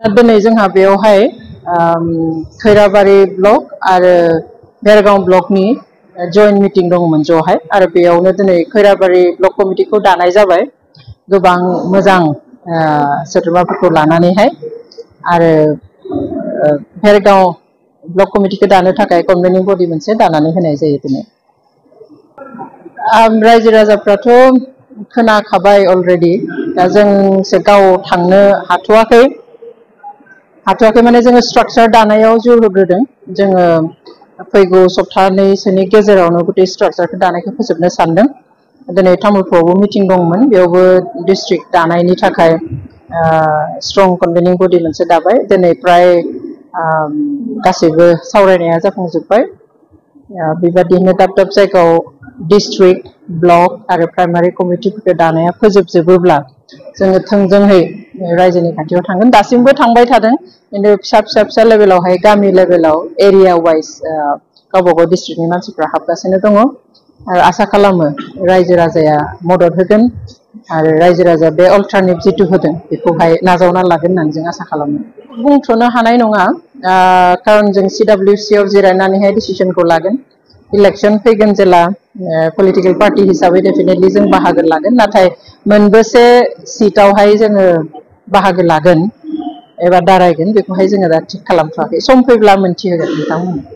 दिनै जोंहा बेयावहाय खैराबारि ब्लक आरो बेरगाव ब्लकनि जयेन्ट मिटिं दङमोन ज'हाय आरो बेयावनो दिनै खैराबारि ब्लक कमिटिखौ दानाय जाबाय गोबां मोजां सोद्रोमाफोरखौ लानानैहाय आरो बेरगाव ब्लक कमिटिखौ दानो थाखाय कनभेनिं बडि मोनसे दानानै होनाय जायो दिनै रायजो राजाफ्राथ' खोनाखाबाय अलरेडि दा जोंसो गाव थांनो हाथ'वाखै माने जोङो स्ट्राक्चार दानायाव जोर होग्रोदों जोङो फैगौ सप्तानैसोनि गेजेरावनो गुटे स्ट्राक्चारखौ दानायखौ फोजोबनो सानदों दिनै तामुलपुरावबो मिटिं दंमोन बेयावबो डिस्ट्रिक्ट दानायनि थाखाय स्ट्रं कनभेनिं बडि मोनसे दाबाय दिनै प्राय गासैबो सावरायनाया जाफुंजोबबाय बेबादिनो दाब दाब जायगायाव डिस्ट्रिक्ट ब्लक आरो प्राइमारि कमिटिफोरखौ दानाया फोजोबजोबोब्ला जोङो थोंजोङै रायजोनि खाथियाव थांगोन दासिमबो थांबाय थादों खिन्थु फिसा लेभेलावहाय गामि लेभेलाव एरिया वाइज गावबा गाव डिस्ट्रिक्टनि मानसिफ्रा हाबगासिनो दङ आरो आसा खालामो रायजो राजाया मदद होगोन आरो रायजो राजाया बे अल्टारनेटिभ जिथु होदों बेखौहाय नाजावना लागोन होननानै जों आसा खालामो बुंथ'नो हानाय नङा खारन जों CWC आव जिरायनानैहाय डिसिसनखौ लागोन इलेक्शन फैगोन जेला पलिटिकल पार्टी हिसाबै डेफिनेटलि जों बाहागो लागोन नाथाय मोनबेसे सिटआवहाय जोङो बाहागो लागोन एबा दारायगोन बेखौहाय जोङो दा थिग खालामथ'वाखै सम फैब्ला मोनथिहोगोन नोंथांमोननो